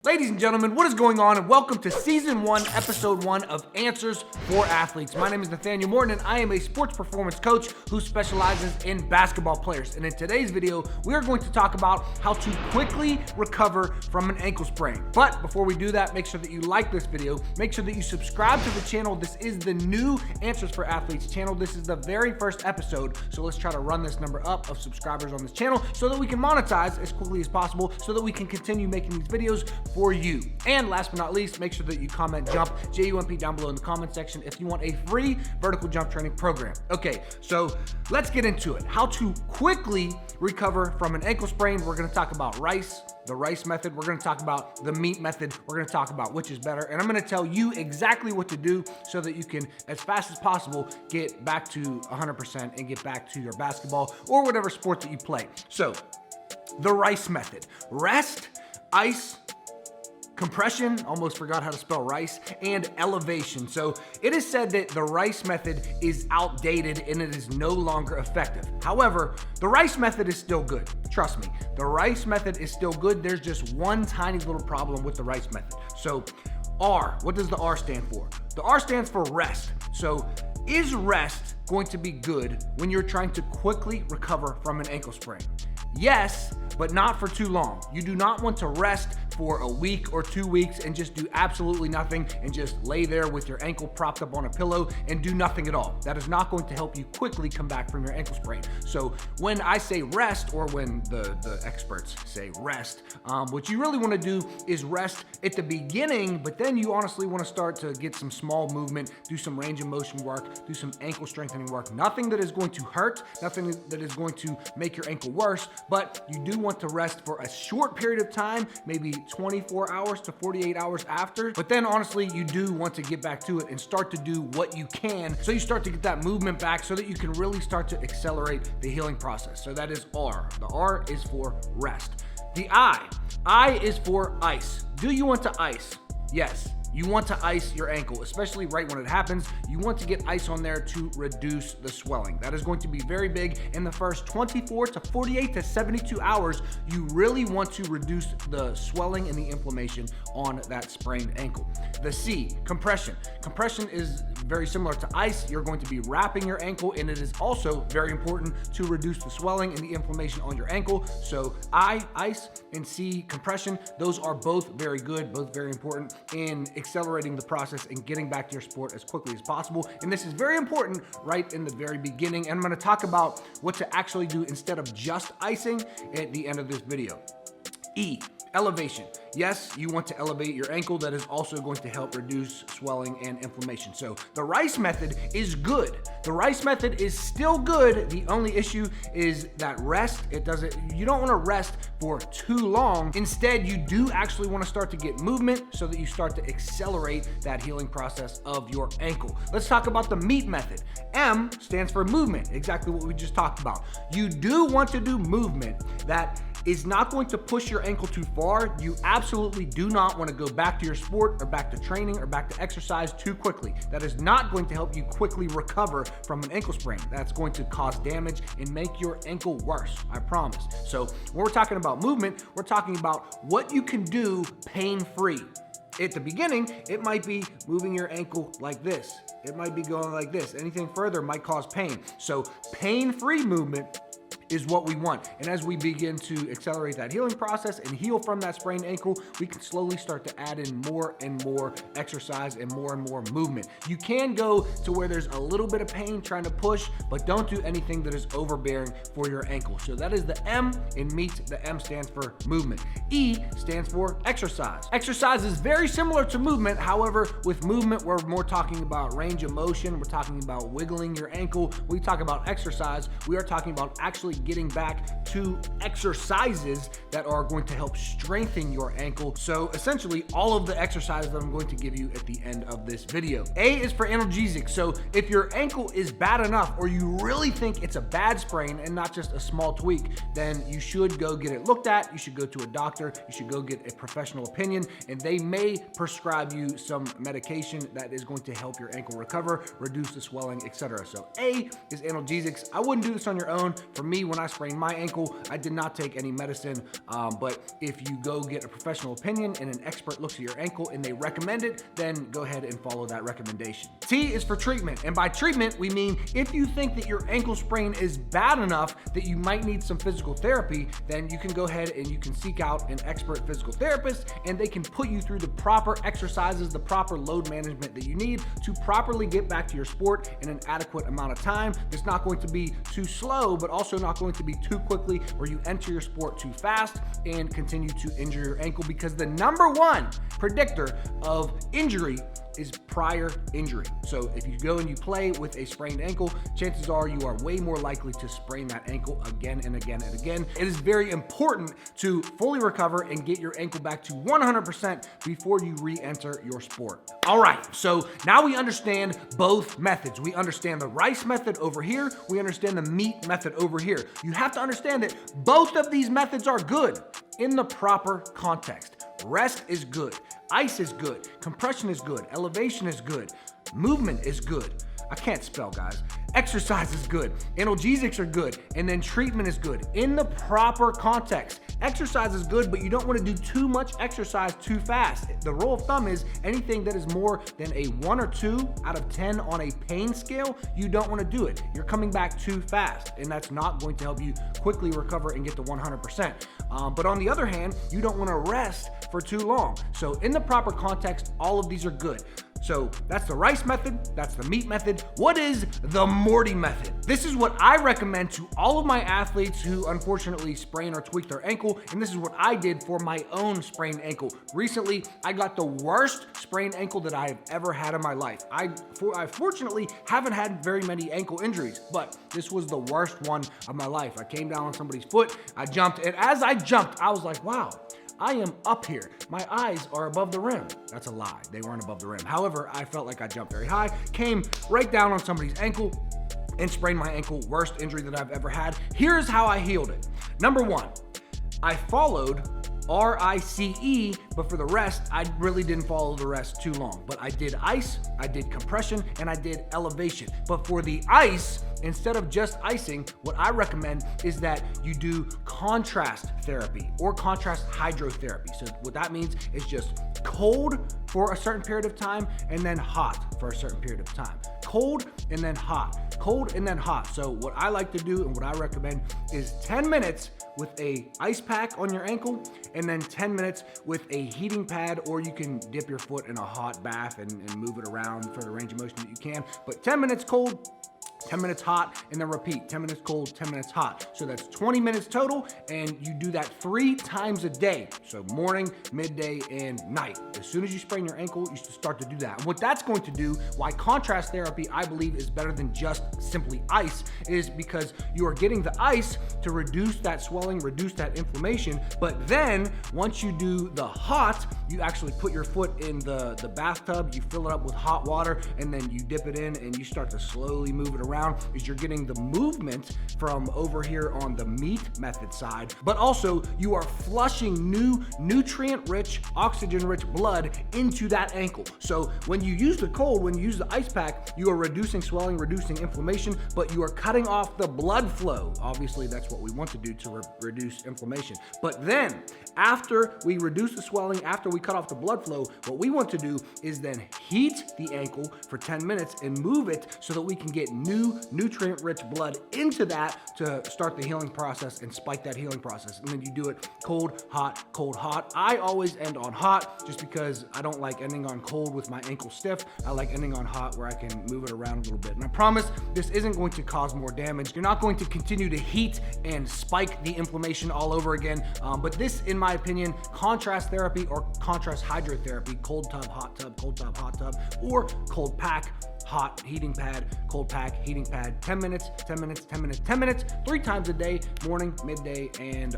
Ladies and gentlemen, what is going on? And welcome to Season 1, Episode 1 of Answers for Athletes. My name is Nathaniel Morton, and I am a sports performance coach who specializes in basketball players. And in today's video, we are going to talk about how to quickly recover from an ankle sprain. But before we do that, make sure that you like this video. Make sure that you subscribe to the channel. This is the new Answers for Athletes channel. This is the very first episode. So let's try to run this number up of subscribers on this channel so that we can monetize as quickly as possible so that we can continue making these videos for you. And last but not least, make sure that you comment JUMP, J-U-M-P, down below in the comment section if you want a free vertical jump training program. Okay, so let's get into it. How to quickly recover from an ankle sprain. We're gonna talk about the rice method. We're gonna talk about the meat method. We're gonna talk about which is better. And I'm gonna tell you exactly what to do so that you can, as fast as possible, get back to 100% and get back to your basketball or whatever sport that you play. So, the rice method. Rest, ice, compression, almost forgot how to spell rice, and elevation. So it is said that the rice method is outdated and it is no longer effective. However, the rice method is still good. Trust me, the rice method is still good. There's just one tiny little problem with the rice method. So R, what does the R stand for? The R stands for rest. So is rest going to be good when you're trying to quickly recover from an ankle sprain? Yes, but not for too long. You do not want to rest for a week or 2 weeks and just do absolutely nothing and just lay there with your ankle propped up on a pillow and do nothing at all. That is not going to help you quickly come back from your ankle sprain. So when I say rest, or when the experts say rest, what you really want to do is rest at the beginning, but then you honestly want to start to get some small movement, do some range of motion work, do some ankle strengthening work. Nothing that is going to hurt, nothing that is going to make your ankle worse, but you do want to rest for a short period of time, maybe 24 hours to 48 hours after. But then honestly, you do want to get back to it and start to do what you can. So you start to get that movement back so that you can really start to accelerate the healing process. So that is R. The R is for rest. The I is for ice. Do you want to ice? Yes. You want to ice your ankle, especially right when it happens. You want to get ice on there to reduce the swelling. That is going to be very big. In the first 24 to 48 to 72 hours, you really want to reduce the swelling and the inflammation on that sprained ankle. The C, compression. Compression is very similar to ice. You're going to be wrapping your ankle, and it is also very important to reduce the swelling and the inflammation on your ankle. So I, ice, and C, compression. Those are both very good, both very important in accelerating the process and getting back to your sport as quickly as possible. And this is very important right in the very beginning. And I'm going to talk about what to actually do instead of just icing at the end of this video. E, elevation. Yes, you want to elevate your ankle. That is also going to help reduce swelling and inflammation. So the rice method is good. The rice method is still good. The only issue is that rest. You don't want to rest for too long. Instead, you do actually want to start to get movement so that you start to accelerate that healing process of your ankle. Let's talk about the meat method. M stands for movement, exactly what we just talked about. You do want to do movement that is not going to push your ankle too far. You absolutely do not want to go back to your sport or back to training or back to exercise too quickly. That is not going to help you quickly recover from an ankle sprain. That's going to cause damage and make your ankle worse, I promise. So when we're talking about movement, we're talking about what you can do pain-free. At the beginning, it might be moving your ankle like this. It might be going like this. Anything further might cause pain. So pain-free movement is what we want. And as we begin to accelerate that healing process and heal from that sprained ankle, we can slowly start to add in more and more exercise and more movement. You can go to where there's a little bit of pain trying to push, but don't do anything that is overbearing for your ankle. So that is the M in meat. The M stands for movement. E stands for exercise. Exercise is very similar to movement. However, with movement, we're more talking about range of motion. We're talking about wiggling your ankle. When we talk about exercise, we are talking about actually getting back to exercises that are going to help strengthen your ankle. So essentially all of the exercises that I'm going to give you at the end of this video. A is for analgesic. So if your ankle is bad enough or you really think it's a bad sprain and not just a small tweak, then you should go get it looked at. You should go to a doctor. You should go get a professional opinion, and they may prescribe you some medication that is going to help your ankle recover, reduce the swelling, etc. So A is analgesics. I wouldn't do this on your own. For me, when I sprained my ankle, I did not take any medicine, but if you go get a professional opinion and an expert looks at your ankle and they recommend it, then go ahead and follow that recommendation. T is for treatment, and by treatment, we mean if you think that your ankle sprain is bad enough that you might need some physical therapy, then you can go ahead and you can seek out an expert physical therapist, and they can put you through the proper exercises, the proper load management that you need to properly get back to your sport in an adequate amount of time. It's not going to be too slow, but also not going to be too quickly where you enter your sport too fast and continue to injure your ankle, because the number one predictor of injury is prior injury. So if you go and you play with a sprained ankle, chances are you are way more likely to sprain that ankle again and again and again. It is very important to fully recover and get your ankle back to 100% before you re-enter your sport. All right, so now we understand both methods. We understand the rice method over here. We understand the meat method over here. You have to understand that both of these methods are good in the proper context. Rest is good. Ice is good. Compression is good. Elevation is good. Movement is good. I can't spell, guys. Exercise is good. Analgesics are good. And then treatment is good in the proper context. Exercise is good, but you don't want to do too much exercise too fast. The rule of thumb is anything that is more than a 1 or 2 out of 10 on a pain scale, you don't want to do it. You're coming back too fast, and that's not going to help you quickly recover and get to 100%. But on the other hand, you don't want to rest for too long. So in the proper context, all of these are good. So that's the rice method, that's the meat method. What is the Morton method? This is what I recommend to all of my athletes who unfortunately sprain or tweak their ankle, and this is what I did for my own sprained ankle. Recently, I got the worst sprained ankle that I have ever had in my life. I fortunately haven't had very many ankle injuries, but this was the worst one of my life. I came down on somebody's foot, I jumped, and as I jumped, I was like, wow, I am up here. My eyes are above the rim. That's a lie. They weren't above the rim. However, I felt like I jumped very high, came right down on somebody's ankle, and sprained my ankle. Worst injury that I've ever had. Here's how I healed it. Number one, I followed RICE, but for the rest, I really didn't follow the rest too long. But I did ice, I did compression, and I did elevation. But for the ice, instead of just icing, what I recommend is that you do contrast therapy or contrast hydrotherapy. So what that means is just cold for a certain period of time and then hot for a certain period of time. Cold and then hot, cold and then hot. So what I like to do and what I recommend is 10 minutes with a ice pack on your ankle and then 10 minutes with a heating pad, or you can dip your foot in a hot bath and move it around for the range of motion that you can. But 10 minutes cold, 10 minutes hot, and then repeat. 10 minutes cold, 10 minutes hot. So that's 20 minutes total, and you do that 3 times a day. So morning, midday, and night. As soon as you sprain your ankle, you should start to do that. And what that's going to do, why contrast therapy, I believe, is better than just simply ice, is because you are getting the ice to reduce that swelling, reduce that inflammation. But then, once you do the hot, you actually put your foot in the bathtub, you fill it up with hot water, and then you dip it in, and you start to slowly move it around, is you're getting the movement from over here on the meat method side, but also you are flushing new nutrient-rich, oxygen-rich blood into that ankle. So when you use the cold, when you use the ice pack, you are reducing swelling, reducing inflammation, but you are cutting off the blood flow. Obviously, that's what we want to do to reduce inflammation. But then, after we reduce the swelling, after we cut off the blood flow, what we want to do is then heat the ankle for 10 minutes and move it so that we can get new nutrient-rich blood into that to start the healing process and spike that healing process. And then you do it cold, hot, cold, hot. I always end on hot just because I don't like ending on cold with my ankle stiff. I like ending on hot where I can move it around a little bit. And I promise this isn't going to cause more damage. You're not going to continue to heat and spike the inflammation all over again. But this, in my opinion, contrast therapy or contrast hydrotherapy, cold tub, hot tub, or cold pack, hot heating pad, cold pack, heating pad, 10 minutes, 10 minutes, 10 minutes, 10 minutes, 3 times a day, morning, midday, and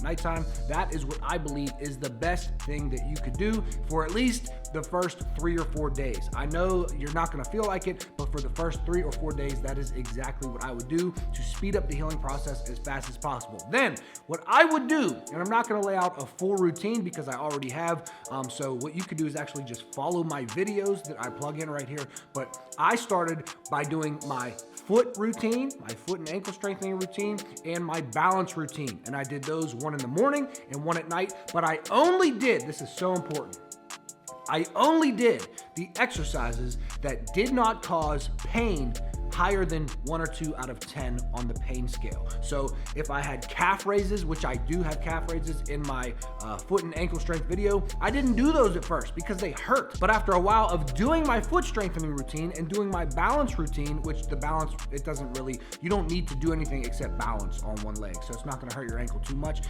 nighttime. That is what I believe is the best thing that you could do for at least the first 3 or 4 days. I know you're not gonna feel like it, but for the first 3 or 4 days, that is exactly what I would do to speed up the healing process as fast as possible. Then, what I would do, and I'm not gonna lay out a full routine because I already have, so what you could do is actually just follow my videos that I plug in right here, but I started by doing my my foot routine, my foot and ankle strengthening routine, and my balance routine. And I did those one in the morning and one at night, but I only did, this is so important, I only did the exercises that did not cause pain higher than 1 or 2 out of 10 on the pain scale. So if I had calf raises, which I do have calf raises in my foot and ankle strength video, I didn't do those at first because they hurt. But after a while of doing my foot strengthening routine and doing my balance routine, which the balance, it doesn't really, you don't need to do anything except balance on one leg. So it's not gonna hurt your ankle too much.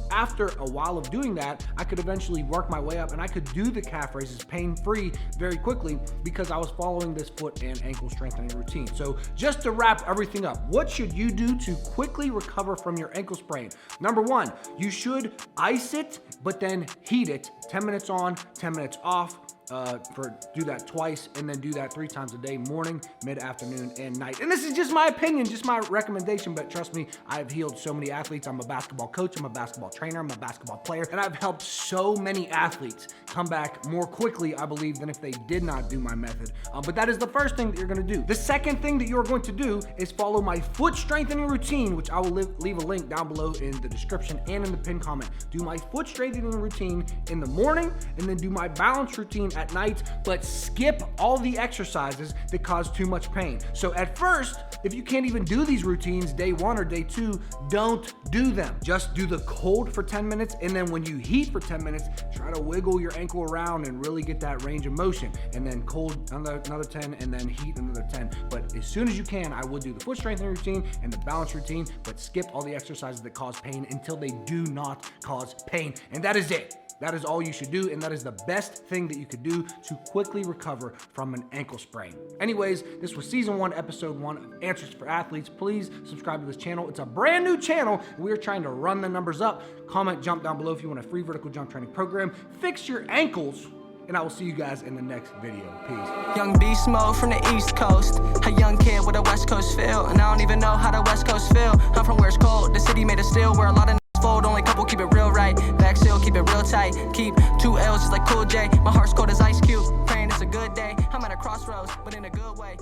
After a while of doing that, I could eventually work my way up and I could do the calf raises pain-free very quickly because I was following this foot and ankle strengthening routine. So just to wrap everything up, what should you do to quickly recover from your ankle sprain? Number 1, you should ice it, but then heat it 10 minutes on, 10 minutes off. Do that twice and then do that 3 times a day, morning, mid-afternoon, and night. And this is just my opinion, just my recommendation, but trust me, I've healed so many athletes. I'm a basketball coach, I'm a basketball trainer, I'm a basketball player, and I've helped so many athletes come back more quickly, I believe, than if they did not do my method. But that is the first thing that you're gonna do. The second thing that you're going to do is follow my foot strengthening routine, which I will leave a link down below in the description and in the pinned comment. Do my foot strengthening routine in the morning, and then do my balance routine at night, but skip all the exercises that cause too much pain. So at first, if you can't even do these routines day 1 or day 2, don't do them. Just do the cold for 10 minutes, and then when you heat for 10 minutes, try to wiggle your ankle around and really get that range of motion, and then cold another 10, and then heat another 10. But as soon as you can, I will do the foot strengthening routine and the balance routine, but skip all the exercises that cause pain until they do not cause pain. And that is it. That is all you should do, and that is the best thing that you could do to quickly recover from an ankle sprain. Anyways, this was season 1, episode 1 of Answers for Athletes. Please subscribe to this channel. It's a brand new channel. We're trying to run the numbers up. Comment, jump down below if you want a free vertical jump training program. Fix your ankles, and I will see you guys in the next video. Peace. Young beast mode from the East Coast. A young kid with a West Coast feel, and I don't even know how the West Coast feel. I'm from where it's cold, the city made of steel, where a lot of fold, only couple keep it real right. Back still, keep it real tight. Keep 2 L's just like Cool J. My heart's cold as Ice Cube. Praying it's a good day. I'm at a crossroads, but in a good way.